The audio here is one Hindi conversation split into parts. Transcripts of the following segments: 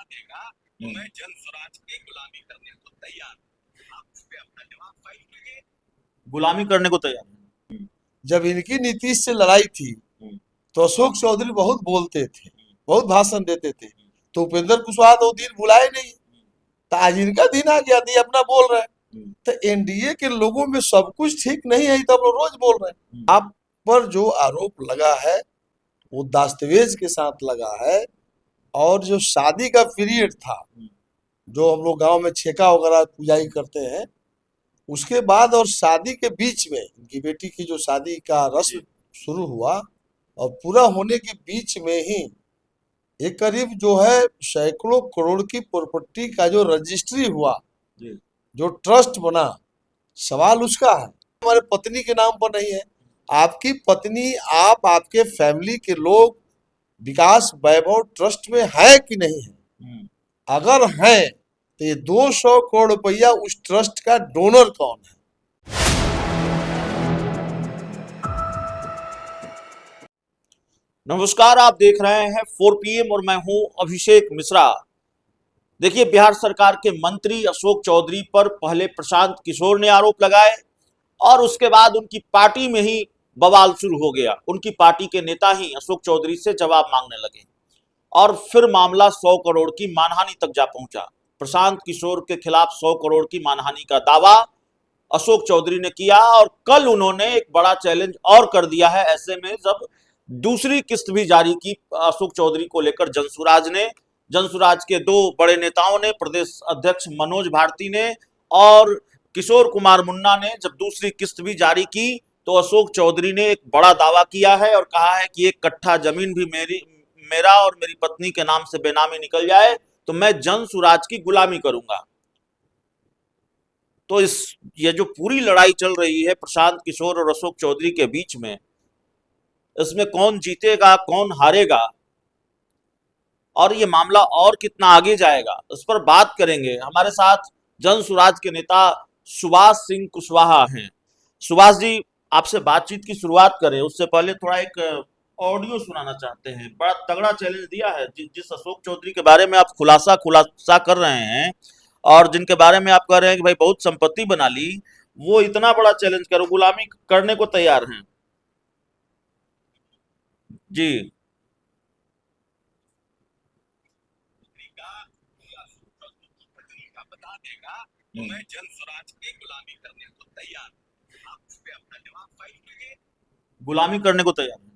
देगा तो मैं जन स्वराज की गुलामी करने को तैयार हूं। आप इस पे अपना जवाब फाइल कीजिए। गुलामी करने को तैयार है। जब इनकी नीतीश से लड़ाई थी तो अशोक चौधरी बहुत बोलते थे, बहुत भाषण देते थे, तो उपेंद्र कुशवाहा तो दिन बुलाए नहीं। तो आज इनका दिन आ गया, ये अपना बोल रहे हैं। तो एनडीए के लोगों में सब कुछ ठीक नहीं है, तब लोग रोज बोल रहे हैं। आप पर जो आरोप लगा है वो दस्तावेज के साथ लगा है, और जो शादी का पीरियड था, जो हम लोग गांव में छेका वगैरह पूजाई करते हैं, उसके बाद और शादी के बीच में इनकी बेटी की जो शादी का रस्म शुरू हुआ और पूरा होने के बीच में ही एक करीब जो है सैकड़ों करोड़ की प्रॉपर्टी का जो रजिस्ट्री हुआ, जो ट्रस्ट बना, सवाल उसका है, हमारे पत्नी के नाम पर नहीं है। आपकी पत्नी, आप, आपके फैमिली के लोग विकास वैभव ट्रस्ट में है कि नहीं है? अगर है तो ये 200 करोड़ रुपया उस ट्रस्ट का डोनर कौन है? नमस्कार, आप देख रहे हैं 4 PM और मैं हूं अभिषेक मिश्रा। देखिए, बिहार सरकार के मंत्री अशोक चौधरी पर पहले प्रशांत किशोर ने आरोप लगाए और उसके बाद उनकी पार्टी में ही बवाल शुरू हो गया। उनकी पार्टी के नेता ही अशोक चौधरी से जवाब मांगने लगे और फिर मामला 100 करोड़ की मानहानि तक जा पहुंचा। प्रशांत किशोर के खिलाफ 100 करोड़ की मानहानि का दावा अशोक चौधरी ने किया और कल उन्होंने एक बड़ा चैलेंज और कर दिया है। ऐसे में जब दूसरी किस्त भी जारी की अशोक चौधरी को लेकर जनसुराज के दो बड़े नेताओं ने, प्रदेश अध्यक्ष मनोज भारती ने और किशोर कुमार मुन्ना ने जब दूसरी किस्त भी जारी की, तो अशोक चौधरी ने एक बड़ा दावा किया है और कहा है कि 1 कट्ठा जमीन भी मेरा और मेरी पत्नी के नाम से बेनामी निकल जाए तो मैं जनसुराज की गुलामी करूंगा। तो ये जो पूरी लड़ाई चल रही है प्रशांत किशोर और अशोक चौधरी के बीच में, इसमें कौन जीतेगा, कौन हारेगा और ये मामला और कितना आगे जाएगा, इस पर बात करेंगे। हमारे साथ जनसुराज के नेता सुभाष सिंह कुशवाहा हैं। सुभाष जी, आपसे बातचीत की शुरुआत करें उससे पहले थोड़ा एक ऑडियो सुनाना चाहते हैं। बड़ा तगड़ा चैलेंज दिया है जिस अशोक चौधरी के बारे में आप खुलासा कर रहे हैं और जिनके बारे में आप कह रहे हैं कि भाई बहुत संपत्ति बना ली, वो इतना बड़ा चैलेंज करो, गुलामी करने को तैयार हैं। जी। पत्नी का बता देगा तो मैं जन स्वराज की गुलामी करने को तैयार हूं। आप इस पे अपना जवाब फाइल कीजिए। गुलामी करने को तैयार हैं।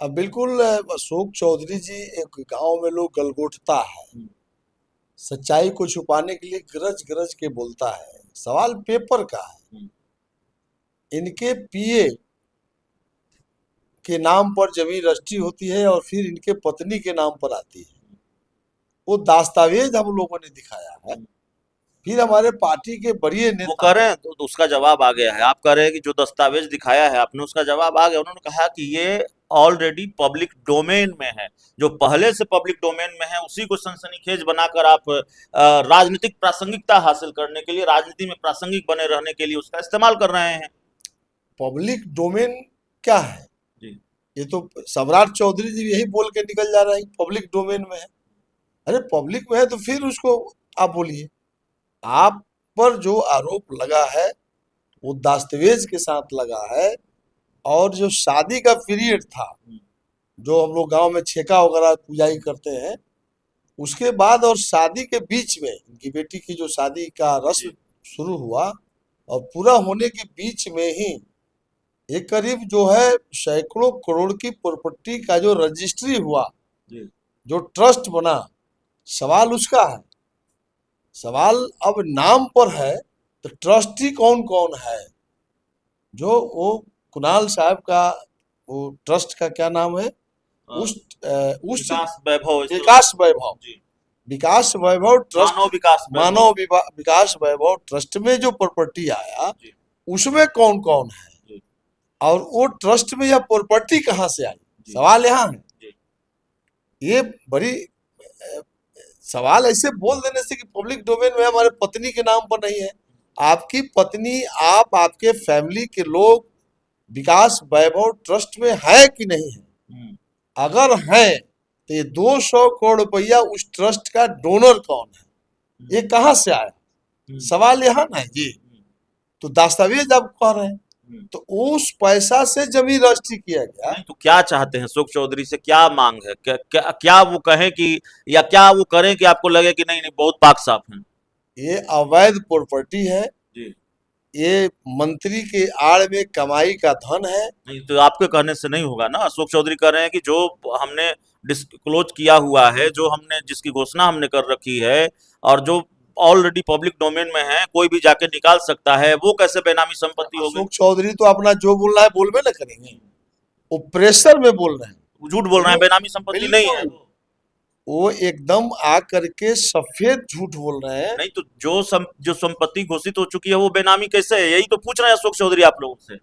अब बिल्कुल अशोक चौधरी जी एक गांव में लोग गलगोटता है, सच्चाई को छुपाने के लिए गरज गरज के बोलता है। सवाल पेपर का है। इनके पीए के नाम पर जमीन रजिस्ट्री होती है और फिर इनके पत्नी के नाम पर आती है। वो दस्तावेज हम लोगों ने दिखाया है। फिर हमारे पार्टी के बड़े वो नेता कह रहे हैं तो उसका जवाब आ गया है। आप कह रहे हैं कि जो दस्तावेज दिखाया है आपने, उसका जवाब आ गया। उन्होंने कहा कि ये ऑलरेडी पब्लिक डोमेन में है, जो पहले से पब्लिक डोमेन में है उसी को सनसनीखेज बनाकर आप राजनीतिक प्रासंगिकता हासिल करने के लिए, राजनीति में प्रासंगिक बने रहने के लिए उसका इस्तेमाल कर रहे हैं। पब्लिक डोमेन क्या है? जी। ये तो सम्राट चौधरी जी यही बोल के निकल जा रहा है पब्लिक डोमेन में है। अरे पब्लिक में है तो फिर उसको आप बोलिए। आप पर जो आरोप लगा है वो दस्तावेज के साथ लगा है, और जो शादी का पीरियड था, जो हम लोग गांव में छेका वगैरह पूजाई करते हैं, उसके बाद और शादी के बीच में इनकी बेटी की जो शादी का रस्म शुरू हुआ और पूरा होने के बीच में ही एक करीब जो है सैकड़ों करोड़ की प्रॉपर्टी का जो रजिस्ट्री हुआ, जो ट्रस्ट बना, सवाल उसका है। सवाल अब नाम पर है तो ट्रस्टी कौन कौन है? जो वो कुणाल साहब का वो ट्रस्ट का क्या नाम है? उस विकास वैभव विकास वैभव जी। विकास वैभव ट्रस्ट, मानव विकास वैभव ट्रस्ट में जो प्रॉपर्टी आया जी। उसमें कौन कौन है जी। और वो ट्रस्ट में यह प्रॉपर्टी कहाँ से आई? सवाल यहाँ है। ये बड़ी सवाल ऐसे बोल देने से कि पब्लिक डोमेन में हमारे पत्नी के नाम पर नहीं है। आपकी पत्नी, आप, आपके फैमिली के लोग विकास वैभव ट्रस्ट में है कि नहीं है? अगर है तो ये 200 करोड़ रुपया उस ट्रस्ट का डोनर कौन है, ये कहाँ से आया, सवाल यहाँ ना है जी। तो दस्तावेज आप कह रहे हैं, तो उस पैसा से जमीन रजिस्ट्री किया गया। नहीं तो क्या चाहते हैं अशोक चौधरी से, क्या मांग है, क्या वो कहें कि, या क्या वो करें कि आपको लगे कि नहीं नहीं बहुत पाक साफ है? ये अवैध प्रॉपर्टी है जी। ये मंत्री के आड़ में कमाई का धन है। नहीं तो आपके कहने से नहीं होगा ना। अशोक चौधरी कह रहे हैं कि जो हमने डिस्क्लोज किया हुआ है, जो हमने जिसकी घोषणा हमने कर रखी है और जो ऑलरेडी पब्लिक डोमेन में है, कोई भी जाके निकाल सकता है, वो कैसे बेनामी संपत्ति होगी? अशोक चौधरी तो अपना जो बोलना है बोलबे ना करेंगे, वो प्रेशर में बोल रहे हैं, झूठ बोल रहे हैं, बेनामी संपत्ति नहीं है। वो एकदम आ करके सफेद झूठ बोल रहे हैं। नहीं तो जो संपत्ति घोषित हो चुकी है वो बेनामी कैसे है, यही तो पूछ रहे हैं अशोक चौधरी आप लोगों से।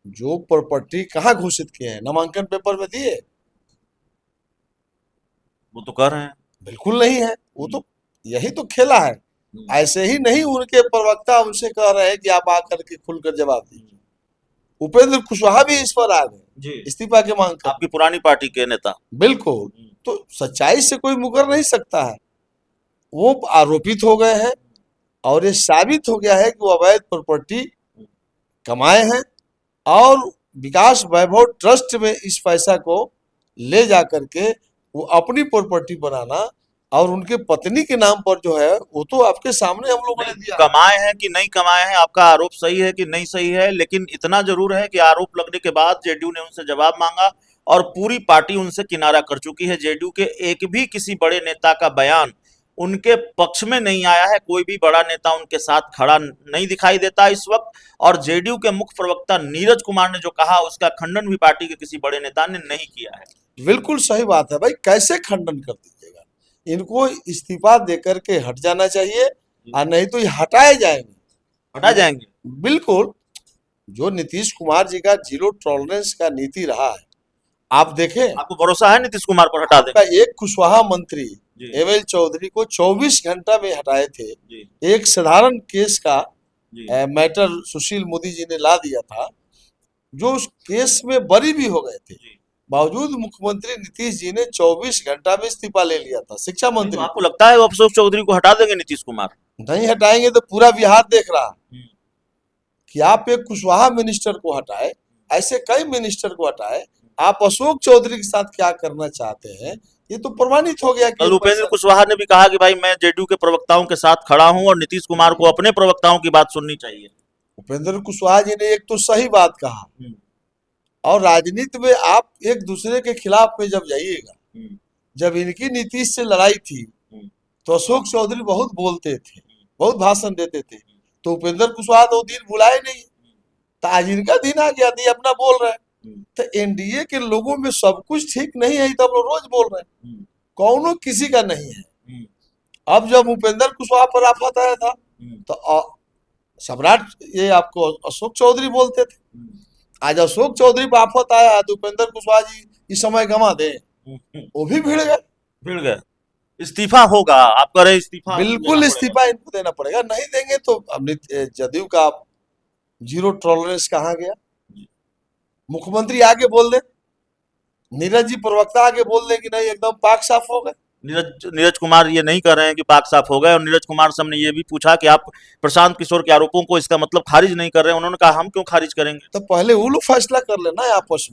जो प्रॉपर्टी कहाँ घोषित किए हैं, नामांकन पेपर में दिए? वो तो कह रहे हैं बिल्कुल नहीं है। वो तो यही तो खेला है। ऐसे ही नहीं उनके प्रवक्ता उनसे कह रहे हैं कि आप आकर के खुलकर जवाब दीजिए। उपेंद्र कुशवाहा भी इस पर आ गए इस्तीफा की मांग कर। आपकी पुरानी पार्टी के नेता। बिल्कुल। तो सच्चाई से कोई मुकर नहीं सकता है। वो आरोपित हो गए हैं और ये साबित हो गया है कि वो अवैध प्रॉपर्टी कमाए हैं और विकास वैभव ट्रस्ट में इस पैसा को ले जा करके वो अपनी प्रॉपर्टी बनाना और उनके पत्नी के नाम पर जो है वो तो आपके सामने हम लोगों ने दिया। कमाए हैं कि नहीं कमाए हैं, आपका आरोप सही है कि नहीं सही है, लेकिन इतना जरूर है कि आरोप लगने के बाद जेडीयू ने उनसे जवाब मांगा और पूरी पार्टी उनसे किनारा कर चुकी है। जेडीयू के एक भी किसी बड़े नेता का बयान उनके पक्ष में नहीं आया है, कोई भी बड़ा नेता उनके साथ खड़ा नहीं दिखाई देता इस वक्त। और जेडीयू के मुख्य प्रवक्ता नीरज कुमार ने जो कहा उसका खंडन भी पार्टी के किसी बड़े नेता ने नहीं किया है। बिल्कुल सही बात है भाई, कैसे खंडन कर दीजिएगा? इनको इस्तीफा देकर के हट जाना चाहिए और नहीं तो ये हटाए जाएंगे। हटा जाएंगे बिल्कुल। जो नीतीश कुमार जी का जीरो टॉलरेंस का नीति रहा है, आप देखें। आपको भरोसा है नीतीश कुमार पर हटा देंगे? एक कुशवाहा मंत्री एमएल चौधरी को 24 घंटा में हटाए थे। एक साधारण केस का मैटर सुशील मोदी जी ने ला दिया था, जो उस केस में बरी भी हो गए थे। बावजूद मुख्यमंत्री नीतीश जी ने 24 घंटा में इस्तीफा ले लिया था। शिक्षा मंत्री। तो आपको लगता है अशोक चौधरी को हटा देंगे नीतीश कुमार? नहीं हटाएंगे तो पूरा बिहार देख रहा कि आप एक कुशवाहा मिनिस्टर को हटाए, ऐसे कई मिनिस्टर को हटाए, आप अशोक चौधरी के साथ क्या करना चाहते हैं, ये तो प्रमाणित हो गया। कि उपेंद्र कुशवाहा ने भी कहा कि भाई मैं जेडीयू के प्रवक्ताओं के साथ खड़ा हूं और नीतीश कुमार को अपने प्रवक्ताओं की बात सुननी चाहिए। उपेंद्र कुशवाहा जी ने एक तो सही बात कहा, और राजनीति में आप एक दूसरे के खिलाफ में जब जाइएगा, जब इनकी नीतीश से लड़ाई थी तो अशोक चौधरी बहुत बोलते थे, बहुत भाषण देते थे, तो उपेंद्र कुशवाहा तो दिन बुलाए नहीं। तो आज इनका दिन आ गया, ये अपना बोल रहे हैं। तो एनडीए के लोगों में सब कुछ ठीक नहीं है, तो हम लोग रोज बोल रहे हैं, कौनो किसी का नहीं है। अब जब उपेंद्र कुशवाहा पर आफत आया था तो सम्राट ये आपको अशोक चौधरी बोलते थे। आज अशोक चौधरी पर आफत आया तो उपेंद्र कुशवाहा जी इस समय गंवा दे, वो भी भिड़ गए। इस्तीफा होगा, आप कह रहे इस्तीफा? बिल्कुल इस्तीफा इनको देना पड़ेगा, नहीं देंगे तो अब जदयू का जीरो टॉलरेंस कहाँ गया? मुख्यमंत्री आगे बोल दे, नीरज जी प्रवक्ता आगे बोल दे कि नहीं एकदम पाक साफ हो गए। नीरज कुमार ये नहीं कर रहे हैं कि पाक साफ हो गए, और नीरज कुमार से हमने ये भी पूछा कि आप प्रशांत किशोर के आरोपों को इसका मतलब खारिज नहीं कर रहे हैं। उन्होंने कहा हम क्यों खारिज करेंगे? तो पहले वो लोग फैसला कर लेना है आपस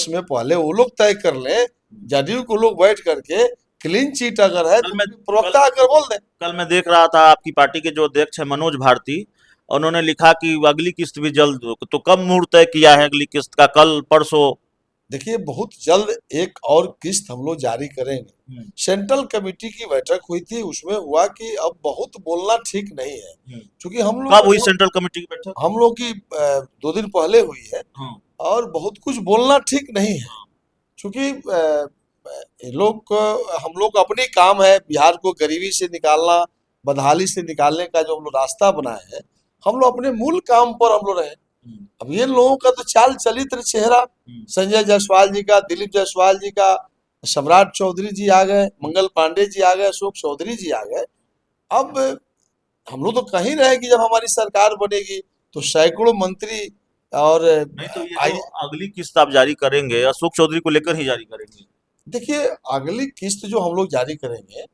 में पहले वो लोग तय कर ले। जदयू को लोग बैठ करके क्लीन चिट अगर है तो प्रवक्ता आकर बोल दे। कल मैं देख रहा था आपकी पार्टी के जो अध्यक्ष है मनोज भारती, उन्होंने लिखा कि अगली किस्त भी जल्द, तो कब मुहूर्त तय किया है अगली किस्त का? कल परसों? देखिए बहुत जल्द एक और किस्त हम लोग जारी करेंगे। सेंट्रल कमेटी की बैठक हुई थी, उसमें हुआ कि अब बहुत बोलना ठीक नहीं है, क्योंकि हम लोग कब हुई सेंट्रल कमेटी की बैठक? हम लोग की 2 दिन पहले हुई है। और बहुत कुछ बोलना ठीक नहीं है, क्योंकि हम लोग अपनी काम है बिहार को गरीबी से निकालना, बदहाली से निकालने का जो हम लोग रास्ता बनाए हैं, हम लोग अपने मूल काम पर हम लोग रहे। अब ये लोगों का तो चाल चलित्र चेहरा, संजय जायसवाल जी का, दिलीप जायसवाल जी का, सम्राट चौधरी जी आ गए, मंगल पांडे जी आ गए, अशोक चौधरी जी आ गए। अब हम लोग तो कहीं रहे कि जब हमारी सरकार बनेगी तो सैकड़ों मंत्री और नहीं तो ये तो अगली किस्त आप जारी करेंगे अशोक चौधरी को लेकर ही जारी करेंगे? देखिए, अगली किस्त जो हम लोग जारी करेंगे,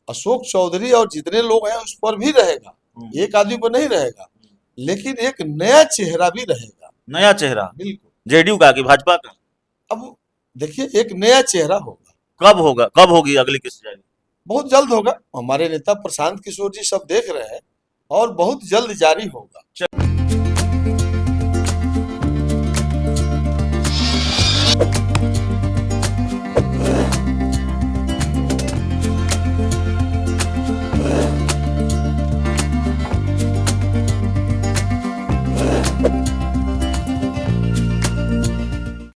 अशोक चौधरी और जितने लोग हैं उस पर भी रहेगा, एक आदमी पर नहीं रहेगा, लेकिन एक नया चेहरा भी रहेगा। नया चेहरा बिल्कुल। जेडीयू का कि भाजपा का? अब देखिए, एक नया चेहरा होगा। कब होगा, कब होगी अगली किस्त जारी? बहुत जल्द होगा। हमारे नेता प्रशांत किशोर जी सब देख रहे हैं और बहुत जल्द जारी होगा।